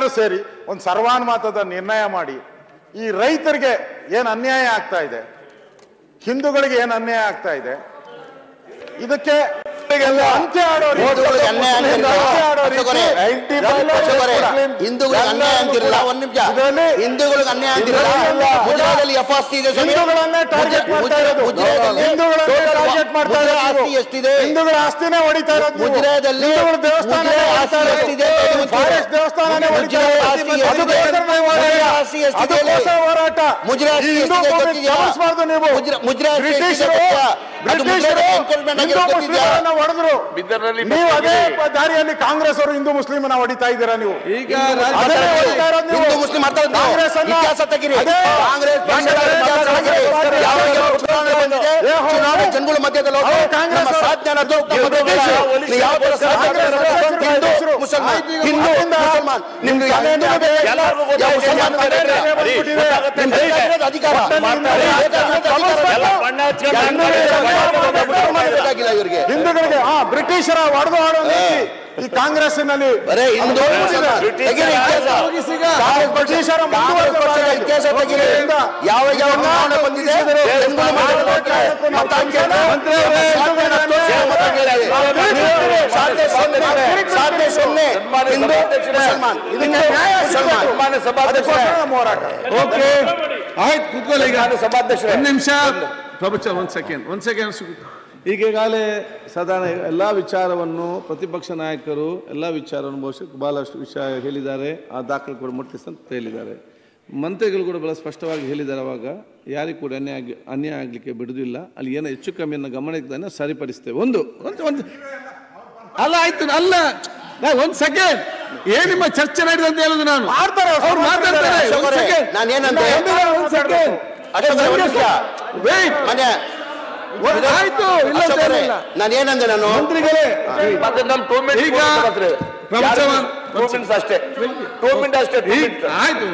ಎಲ್ಲರೂ ಸೇರಿ ಒಂದು ಸರ್ವಾನುಮತದ ನಿರ್ಣಯ ಮಾಡಿ ಈ ರೈತರಿಗೆ ಏನು ಅನ್ಯಾಯ ಆಗ್ತಾ ಇದೆ, ಹಿಂದೂಗಳಿಗೆ ಏನು ಅನ್ಯಾಯ ಆಗ್ತಾ ಇದೆ, ಇದಕ್ಕೆ ಅಂತ್ಯ ಹಿಂದೂಗಳಿಗೆ ಅನ್ಯಾಯ ಅಂತಿರಲ್ಲ. ಒಂದ್ ನಿಮಿಷ, ಹಿಂದೂಗಳಿಗೆ ಅನ್ಯಾಯ ಅಂತಿರಲ್ಲ. ಮುಜರಾದಲ್ಲಿ ಎಫ್ಆರ್ಸಿ ಇದೆ, ಹಿಂದೂಗಳನ್ನೇ ಟಾರ್ಗೆಟ್ ಮಾಡ್ತಾ ಇರೋದು, ಆಸ್ತಿ ಎಷ್ಟಿದೆ, ಹಿಂದೂಗಳ ಆಸ್ತಿನೇ ಹೊಡಿತಾ ಇರೋದು, ಮುಜರಾದಲ್ಲಿ ದೇವಸ್ಥಾನ ಎಷ್ಟಿದೆ, ಫಾರೆಸ್ಟ್ ದೇವಸ್ಥಾನ ಹೋರಾಟ, ನೀವು ಅದೇ ದಾರಿಯಲ್ಲಿ ಕಾಂಗ್ರೆಸ್ ಅವರು ಹಿಂದೂ ಮುಸ್ಲಿಮನ ಹೊಡಿತಾ ಇದ್ದೀರಾ. ನೀವು ಈಗ ಹಿಂದೂ ಮುಸ್ಲಿಂ ಜನಗಳ ಮಧ್ಯದಲ್ಲಿ ಹಿಂದೂಗಳಿಗೆ ಬ್ರಿಟಿಷರ ಹೊಡೆದು ಆಡೋ ಈ ಕಾಂಗ್ರೆಸ್ಸಿನಲ್ಲಿ ಬ್ರಿಟಿಷರ ಇತಿಹಾಸ ಯಾವ ಬಂದಿದೆ ಹೋರಾಟ. ಓಕೆ, ಆಯ್ತು, ಕೂತ್ಕೊಳ್ಳಿ. ಈಗ ಒಂದು ನಿಮಿಷ ಪ್ರಭುಚ, ಒಂದ್ ಸೆಕೆಂಡ್. ಈಗಾಗಲೇ ಸಾಧಾರಣ ಎಲ್ಲ ವಿಚಾರವನ್ನು ಪ್ರತಿಪಕ್ಷ ನಾಯಕರು ಎಲ್ಲ ವಿಚಾರವನ್ನು ಬಹುಶಃ ಬಹಳಷ್ಟು ವಿಷಯ ಹೇಳಿದ್ದಾರೆ, ಆ ದಾಖಲೆ ಕೂಡ ಮುಟ್ಟಿಸ್ತಂತ ಹೇಳಿದ್ದಾರೆ. ಮಂತ್ರಿಗಳು ಕೂಡ ಬಹಳ ಸ್ಪಷ್ಟವಾಗಿ ಹೇಳಿದ್ದಾರೆ. ಅವಾಗ ಯಾರಿಗೂ ಕೂಡ ಅನ್ಯಾಯ ಆಗಲಿಕ್ಕೆ ಬಿಡುವುದಿಲ್ಲ, ಅಲ್ಲಿ ಏನೋ ಹೆಚ್ಚು ಕಮ್ಮಿಯನ್ನು ಗಮನಕ್ಕೆ ಸರಿಪಡಿಸ್ತೇವೆ. ಒಂದು ಅಲ್ಲ, ಆಯ್ತು, ಅಲ್ಲ, ಒಂದ್ ಸೆಕೆಂಡ್, ಏನ್ ನಿಮ್ಮ ಚರ್ಚೆ ನಡೆದಿದೆ ಅಂತ ಹೇಳುದು ನಾನು. ಅವ್ರು ಮಾತಾಡ್ತಾರೆ. ಆಯ್ತು, ನಾನೇನಂದೆ, ನಾನು ಮಂತ್ರಿಗಳೇ ಈಗ ಅಷ್ಟೇ 2 ಮಿನಿಟ್ ಅಷ್ಟೇ ಆಯ್ತು.